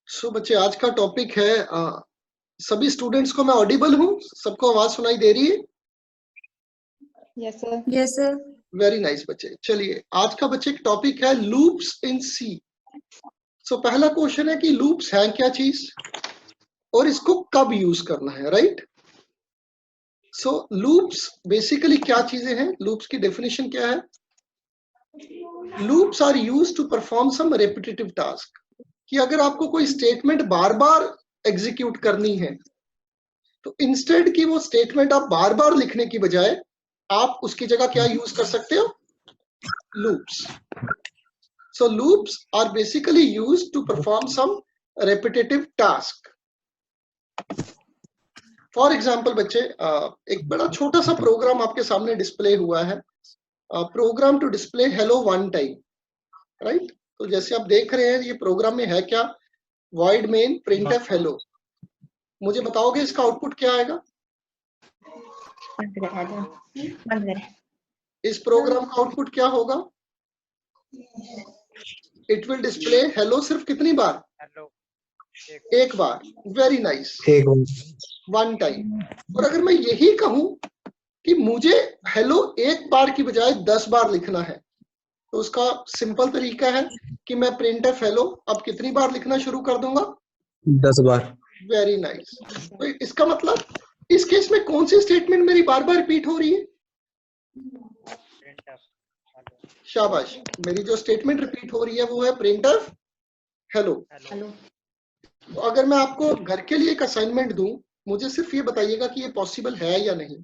सो बच्चे आज का टॉपिक है सभी स्टूडेंट्स को मैं ऑडिबल हूँ? सबको आवाज सुनाई दे रही है? Yes sir. Yes sir. Very nice बच्चे। चलिए आज का बच्चे टॉपिक है लूप्स इन सी। सो पहला क्वेश्चन है कि लूप्स हैं क्या चीज और इसको कब यूज करना है, राइट? सो लूप्स बेसिकली क्या चीजें हैं, लूप्स की डेफिनेशन क्या है? Loops are used to perform some repetitive task. कि अगर आपको कोई स्टेटमेंट बार बार एग्जीक्यूट करनी है तो इंस्टेड की वो स्टेटमेंट आप बार बार लिखने की बजाय आप उसकी जगह क्या यूज कर सकते हो? Loops. So loops are basically used to perform some repetitive task. For example बच्चे एक बड़ा छोटा सा प्रोग्राम आपके सामने डिस्प्ले हुआ है, program to display hello one time, right? तो जैसे आप देख रहे हैं ये प्रोग्राम में है क्या, void main printf hello। मुझे बताओगे इसका आउटपुट क्या आएगा? इस प्रोग्राम का आउटपुट क्या होगा? इट विल डिस्प्ले हेलो सिर्फ कितनी बार? हेलो एक बार। Very nice, one time. और अगर मैं यही कहूं कि मुझे हेलो एक बार की बजाय 10 बार लिखना है तो उसका सिंपल तरीका है कि मैं printf हेलो अब कितनी बार लिखना शुरू कर दूंगा? 10 बार। Very nice. तो इसका मतलब इस केस में कौन सी स्टेटमेंट मेरी बार बार रिपीट हो रही है? शाबाश, मेरी जो स्टेटमेंट रिपीट हो रही है वो है printf हेलो। तो अगर मैं आपको घर के लिए एक असाइनमेंट दूं, मुझे सिर्फ ये बताइएगा कि ये पॉसिबल है या नहीं,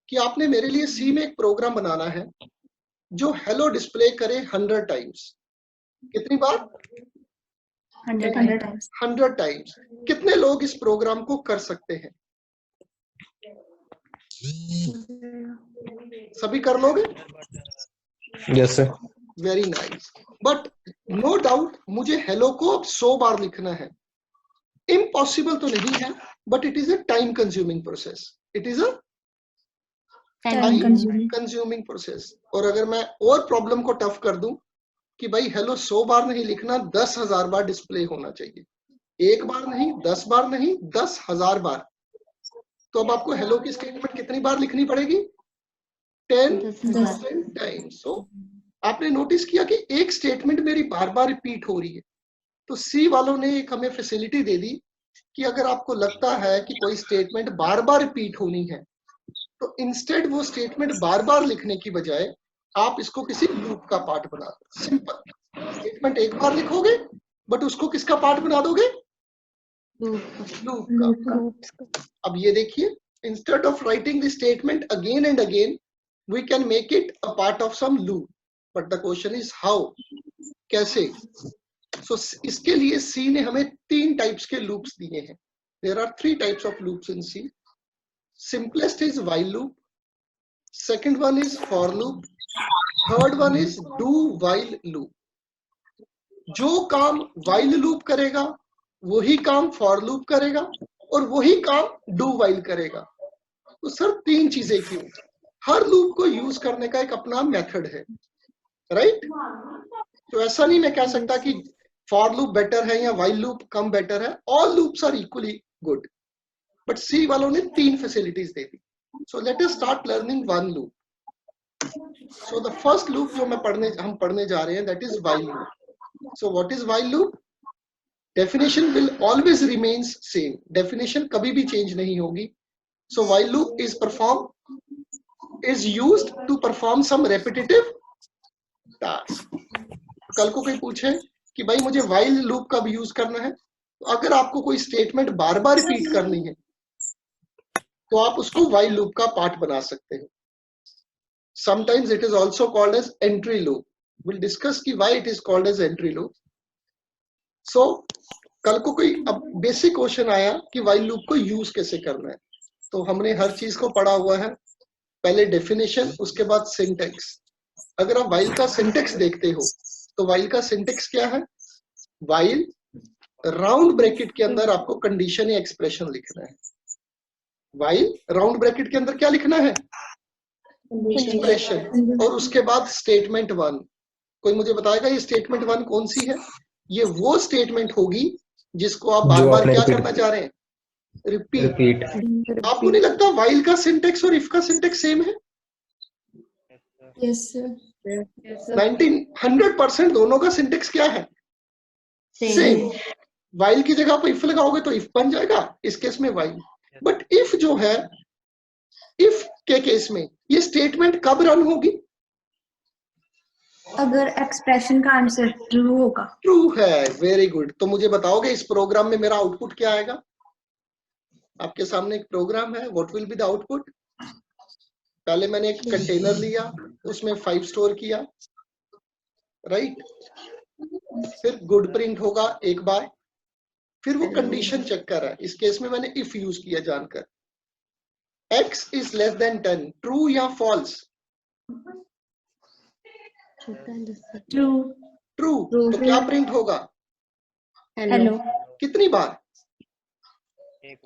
कि आपने मेरे लिए सी में एक प्रोग्राम बनाना है जो हेलो डिस्प्ले करे 100 टाइम्स। कितनी बार? 100 टाइम्स। 100 टाइम्स। कितने लोग इस प्रोग्राम को कर सकते हैं? सभी कर लोगे? Yes sir. Very nice. But no doubt मुझे हेलो को अब 100 बार लिखना है। इम्पॉसिबल तो नहीं है, but it is a time consuming process. It is a time consuming process. और अगर मैं और प्रॉब्लम को टफ कर दूं कि भाई हेलो 100 बार नहीं लिखना, 10,000 बार डिस्प्ले होना चाहिए। एक बार नहीं, 10 बार नहीं, 10,000 बार। तो अब आपको हेलो की स्टेटमेंट कितनी बार लिखनी पड़ेगी? 10,000 टाइम्स। सो आपने नोटिस किया कि एक स्टेटमेंट मेरी बार बार रिपीट हो रही है। तो सी वालों ने एक हमें फैसिलिटी दे दी कि अगर आपको लगता है कि कोई स्टेटमेंट बार बार रिपीट होनी है तो इंस्टेड वो स्टेटमेंट बार बार लिखने की बजाय आप इसको किसी लूप का पार्ट बना दो। सिंपल। स्टेटमेंट एक बार लिखोगे बट उसको किसका पार्ट बना दोगे? लूप का। अब ये देखिए, instead of writing the statement again and again we can make it a part of some loop. But the question is how, कैसे? सो इसके लिए सी ने हमें 3 टाइप्स के लूप्स दिए हैं। There are 3 types of loops in C. Simplest is while loop, second one is for loop, third one is do while loop. जो काम while loop करेगा वही काम for loop करेगा और वही काम do while करेगा। तो सर 3 चीजें क्यों? हर लूप को यूज करने का एक अपना मेथड है, राइट? तो ऐसा नहीं मैं कह सकता कि for loop बेटर है या while loop कम बेटर है। All loops are equally good. But C वालों ने 3 फैसिलिटीज दे दी। So let us start learning one loop. So the first loop जो हम पढ़ने जा रहे हैं that is while loop. So what is while loop? Definition will always remains same. Definition कभी भी चेंज नहीं होगी। So while loop is used to perform some repetitive task. कल को कोई पूछे कि भाई मुझे व्हाइल लूप कब यूज करना है, तो अगर आपको कोई स्टेटमेंट बार बार रिपीट करनी है तो आप उसको while loop का पार्ट बना सकते हो। Sometimes it is also called as entry loop. We'll discuss कि why it is called as entry loop. So कल को कोई अब बेसिक क्वेश्चन आया कि while loop को यूज कैसे करना है, तो हमने हर चीज को पढ़ा हुआ है। पहले डेफिनेशन, उसके बाद सिंटेक्स। अगर आप while का सिंटेक्स देखते हो तो while का सिंटेक्स क्या है? while राउंड ब्रैकेट के अंदर आपको कंडीशन या एक्सप्रेशन लिखना है। while राउंड ब्रैकेट के अंदर क्या लिखना है? एक्सप्रेशन। और उसके बाद स्टेटमेंट 1। कोई मुझे बताएगा ये स्टेटमेंट 1 कौन सी है? ये वो स्टेटमेंट होगी जिसको आप बार जो बार आपने क्या repeat करना चाह रहे हैं, रिपीट। रिपीट। आपको नहीं लगता वाइल का सिंटेक्स और इफ का सिंटेक्स सेम है? Yes, sir. 100% दोनों का सिंटेक्स क्या है? सेम। वाइल की जगह आप इफ लगाओगे तो इफ बन जाएगा, इस केस में वाइल। बट इफ जो है, इफ के केस में ये स्टेटमेंट कब रन होगी? अगर एक्सप्रेशन का आंसर ट्रू होगा। ट्रू है, वेरी गुड। तो मुझे बताओगे इस प्रोग्राम में मेरा आउटपुट क्या आएगा? आपके सामने एक प्रोग्राम है, what will be the output? पहले मैंने एक कंटेनर लिया, उसमें 5 स्टोर किया, राइट? फिर गुड प्रिंट होगा एक बार, फिर वो कंडीशन चेक कर रहा है। इस केस में मैंने इफ यूज किया जानकर। x is less than 10, true या फॉल्स? ट्रू। ट्रू। तो क्या प्रिंट होगा? हेलो। कितनी बार? एक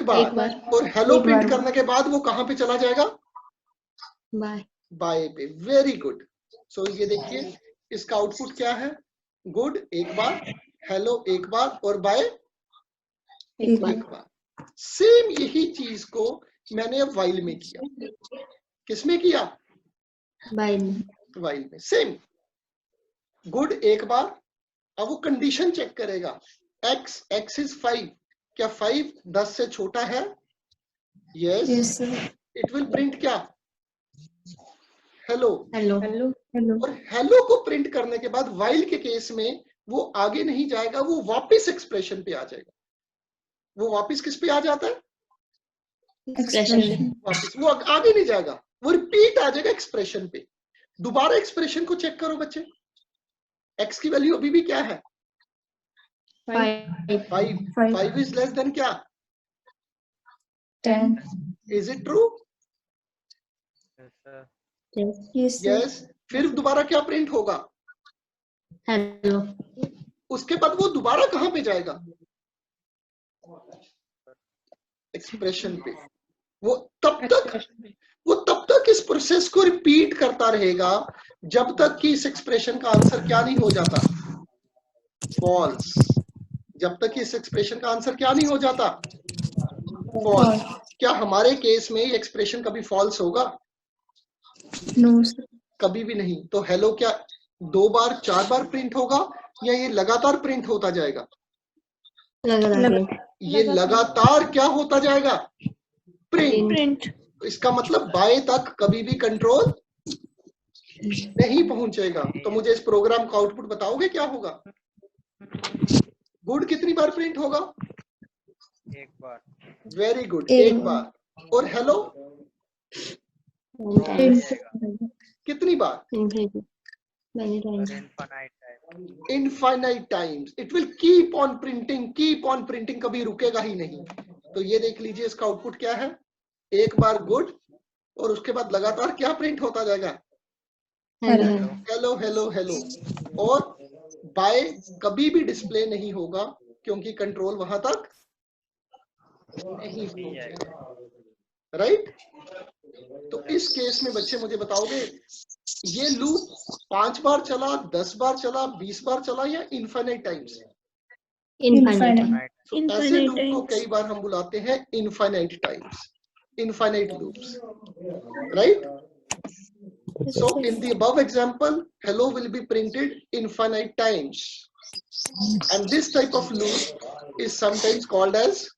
बार। और हेलो प्रिंट करने के बाद वो कहां पे चला जाएगा? बाय पे। Very good. सो ये देखिए इसका आउटपुट क्या है? गुड एक बार, हेलो एक बार और बाय एक बार। सेम यही चीज को मैंने अब वाइल में किया। किसमें किया? वाइल में। सेम गुड एक बार। अब वो कंडीशन चेक करेगा, x इज 5, क्या 5 10 से छोटा है? यस। इट विल प्रिंट क्या? हेलो। और हेलो को प्रिंट करने के बाद वाइल के केस में वो आगे नहीं जाएगा, वो वापस एक्सप्रेशन पे आ जाएगा। वो वापस किस पे आ जाता है? वापस। वो आगे नहीं जाएगा, वो रिपीट आ जाएगा एक्सप्रेशन पे। दोबारा एक्सप्रेशन को चेक करो बच्चे, x की वैल्यू अभी भी क्या है? 5 इज लेस देन क्या? 10. Is it true? यस। फिर दोबारा क्या प्रिंट होगा? हेलो। उसके बाद वो दोबारा कहां पे जाएगा? एक्सप्रेशन पे। वो तब तक इस प्रोसेस को रिपीट करता रहेगा जब तक कि इस एक्सप्रेशन का आंसर क्या नहीं हो जाता? फॉल्स। जब तक कि इस एक्सप्रेशन का आंसर क्या नहीं हो जाता? फॉल्स। क्या हमारे केस में ये एक्सप्रेशन कभी फॉल्स होगा? No sir. कभी भी नहीं। तो हेलो क्या 2 बार 4 बार प्रिंट होगा या ये लगातार प्रिंट होता जाएगा? ये लगातार क्या होता जाएगा? प्रिंट। इसका मतलब बाएं तक कभी भी कंट्रोल नहीं पहुंचेगा। तो मुझे इस प्रोग्राम का आउटपुट बताओगे क्या होगा? गुड कितनी बार प्रिंट होगा? एक बार। वेरी गुड, एक बार। और हेलो कितनी बार? Infinite times. It will keep on printing, कभी रुकेगा ही नहीं। तो ये देख लीजिए इसका आउटपुट क्या है? एक बार गुड और उसके बाद लगातार क्या प्रिंट होता जाएगा? Hello hello hello. और बाय कभी भी डिस्प्ले नहीं होगा क्योंकि कंट्रोल वहां तक नहीं पहुंचेगा, राइट? तो इस केस में बच्चे मुझे बताओगे ये लूप 5 बार चला, 10 बार चला, 20 बार चला या इनफाइनाइट टाइम्स? इनफाइनाइट। ऐसे लूप को कई बार हम बुलाते हैं infinite times, infinite loops, right? So in the above example, hello will be printed infinite times, and this type of loop is sometimes called as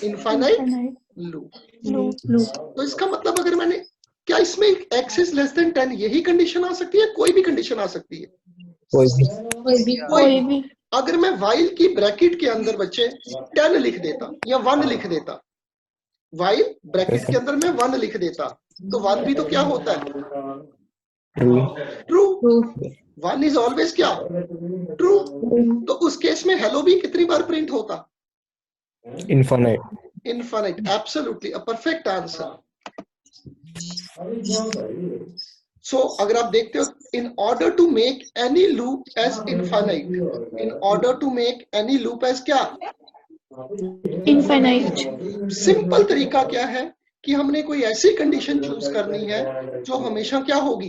infinite loop. तो इसका मतलब अगर मैंने क्या इसमें x is less than 10 यही condition आ सकती है? कोई भी कंडीशन आ सकती है? कोई भी। अगर मैं while की ब्रैकेट के अंदर बच्चे 10 लिख देता या 1 लिख देता, while ब्रैकेट के अंदर मैं 1 लिख देता, तो 1 भी तो क्या होता है? ट्रू। 1 इज ऑलवेज क्या? ट्रू। तो उस केस में हेलो भी कितनी बार प्रिंट होता? Infinite. Absolutely, a perfect answer. So अगर आप देखते हो, in order to make any loop as infinite, in order to make any loop as क्या? इनफाइनाइट। सिंपल तरीका क्या है कि हमने कोई ऐसी कंडीशन चूज करनी है जो हमेशा क्या होगी?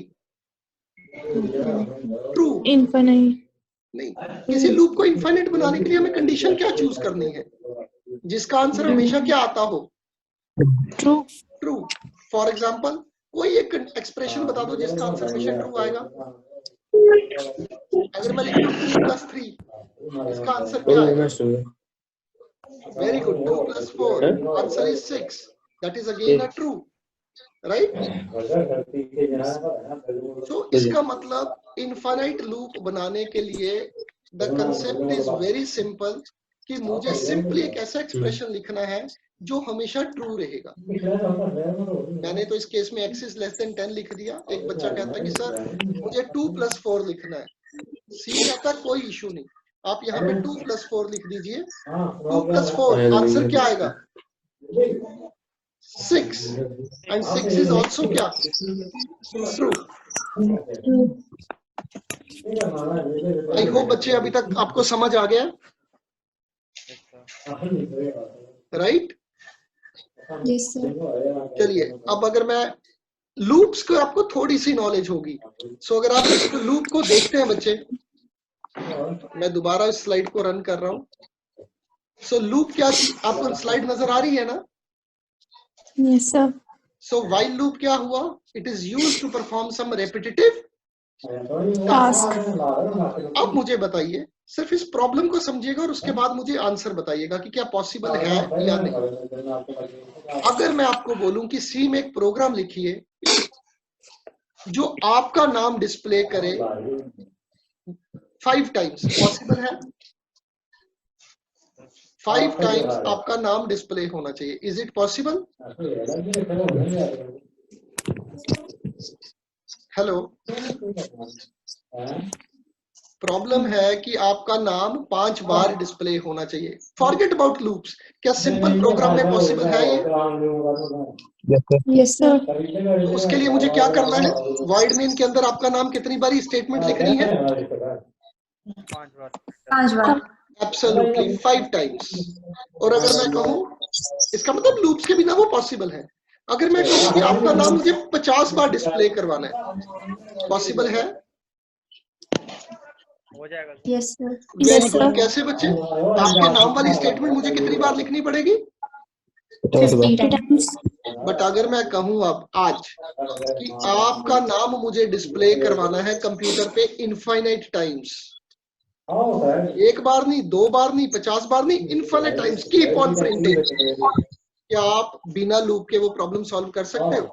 ट्रू। इनफाइनाइट। नहीं, किसी लूप को इनफाइनाइट बनाने के लिए हमें कंडीशन क्या चूज करनी है जिसका आंसर हमेशा क्या आता हो? ट्रू। ट्रू। फॉर एग्जाम्पल कोई एक एक्सप्रेशन बता दो जिसका आंसर हमेशा ट्रू आएगा। अगर मैं लिखता हूँ 2 + 3, इसका आंसर क्या आएगा? Very good. 2 + 4, answer is 6, that is again a true, right? So इसका मतलब इनफाइनाइट लूप बनाने के लिए the concept is very simple कि मुझे सिंपली एक ऐसा एक्सप्रेशन लिखना है जो हमेशा ट्रू रहेगा। मैंने तो इस केस में x इज लेस देन 10 लिख दिया। एक बच्चा कहता है कि सर मुझे 2 + 4 लिखना है। सी कहता कोई इशू नहीं, आप यहाँ पे 2 + 4 लिख दीजिए। 2 + 4 आंसर क्या आएगा? 6, एंड 6 इज ऑल्सो क्या? ट्रू। आई होप बच्चे अभी तक आपको समझ आ गया, राइट? Yes, sir. चलिए अब अगर मैं लूप्स को, आपको थोड़ी सी नॉलेज होगी। सो अगर आप इस लूप को देखते हैं बच्चे, मैं दोबारा इस स्लाइड को रन कर रहा हूं। सो लूप क्या, आपको स्लाइड नजर आ रही है ना? Yes, sir. So while loop क्या हुआ? It is used to perform some repetitive task. अब मुझे बताइए, सिर्फ इस प्रॉब्लम को समझिएगा और उसके बाद मुझे आंसर बताइएगा कि क्या पॉसिबल है या नहीं। अगर मैं आपको बोलूं कि सी में एक प्रोग्राम लिखिए जो आपका नाम डिस्प्ले करे 5 टाइम्स, पॉसिबल है? 5 टाइम्स आपका नाम डिस्प्ले होना चाहिए। Is it possible? Hello, problem है कि आपका नाम 5 बार डिस्प्ले होना चाहिए। फॉरगेट अबाउट लूप्स, क्या सिंपल प्रोग्राम में पॉसिबल है ये? Yes, sir. तो उसके लिए मुझे क्या करना है? वाइड मेन के अंदर आपका नाम कितनी बार स्टेटमेंट लिखनी है? 5 बार। Absolutely 5 times. और अगर मैं कहूं, इसका मतलब लूप्स के बिना वो पॉसिबल है। अगर मैं कहूं कि आपका नाम मुझे 50 बार डिस्प्ले करवाना है, पॉसिबल है? हो जाएगा। Yes, sir. Very good. कैसे बच्चे? आपके नाम वाली स्टेटमेंट मुझे कितनी बार लिखनी पड़ेगी? 50 times. बट अगर मैं कहूं अब आज कि आपका नाम मुझे डिस्प्ले करवाना है कंप्यूटर पे इनफाइनाइट टाइम्स, एक बार नहीं, 2 बार नहीं, 50 बार नहीं, infinite times, keep on printing, क्या आप बिना लूप के वो प्रॉब्लम सॉल्व कर सकते हो?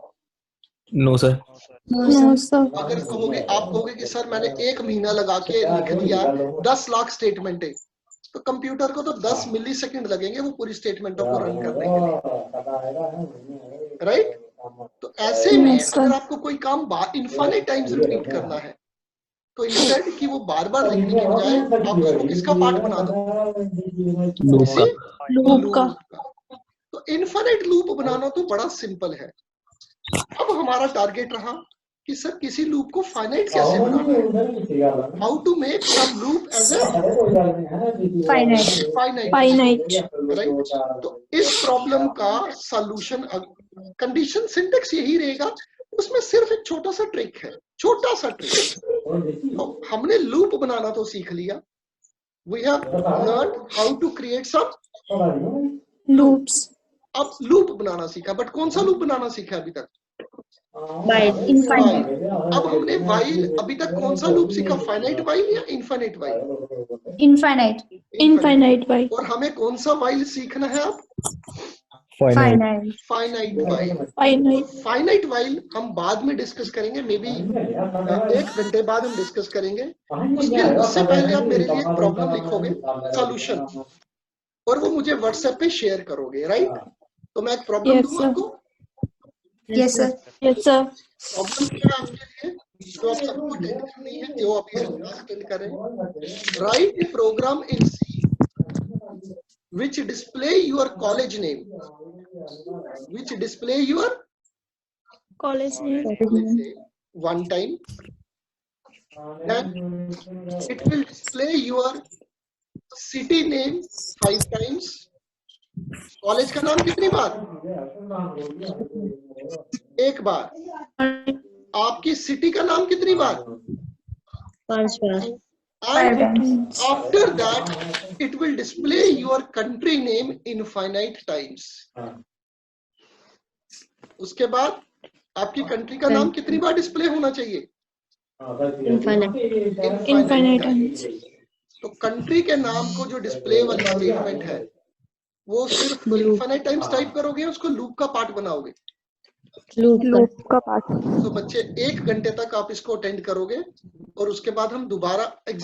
No sir. No, sir. अगर कहोगे, आप कहोगे कि सर मैंने 1 महीना लगा के लिख दिया 10 लाख स्टेटमेंटें, तो कंप्यूटर को तो 10 मिलीसेकंड लगेंगे वो पूरी स्टेटमेंटों को रन करने के लिए, राइट? तो ऐसे में अगर आपको कोई काम इनफाइनाइट टाइम्स रिपीट करना है, तो इंस्टेड कि वो बार बार लिखने के बजाय आप उसको किसका पार्ट बना दो? किसी लूप का। तो इनफाइनाइट लूप बनाना तो बड़ा सिंपल है। अब हमारा टारगेट रहा कि सर किसी लूप को फाइनाइट कैसे बनाना है, how to make some loop as a finite, right? तो इस प्रॉब्लम का सॉल्यूशन, कंडीशन सिंटेक्स यही रहेगा, उसमें सिर्फ एक छोटा सा ट्रिक है, छोटा सा ट्रिक। तो हमने लूप बनाना तो सीख लिया, we have learn how to create some Loops. अब लूप बनाना सीखा, बट कौन सा लूप बनाना सीखा अभी तक? Infinite. अब हमने वाइल, अभी तक कौन सा लूप सीखा? फाइनाइट वाइल या infinite while? Infinite. Infinite by. और हमें कौन सा वाइल सीखना है अब? Finite. Finite while. Finite. Finite while हम बाद में डिस्कस करेंगे, मे बी 1 घंटे बाद हम डिस्कस करेंगे। उससे पहले आप मेरे लिए एक प्रॉब्लम लिखोगे, सॉल्यूशन, और वो मुझे व्हाट्सएप पे शेयर करोगे, राइट? तो मैं एक प्रॉब्लम Yes, दूं sir. आपको। Yes, sir. Yes, sir. Problem क्या है आपके लिए, जो आप सबको अटेंड करनी है, जो अभी क्लास अटेंड करें। Write a program in C which display your college name, which display your College name. college name one time, then it will display your city name 5 times, college का नाम कितनी बार? 1 बार। आपकी city का नाम कितनी बार? 5 बार। Five and times. after that it will display your country name infinite times. उसके बाद आपकी कंट्री का नाम कितनी बार डिस्प्ले होना चाहिए? Infinite times. तो कंट्री के नाम को जो डिस्प्ले वाली स्टेटमेंट है वो सिर्फ इनफाइनाइट टाइम्स टाइप करोगे, उसको लूप का पार्ट बनाओगे. Loop का part. तो बच्चे 1 घंटे तक आप इसको अटेंड करोगे और उसके बाद हम दोबारा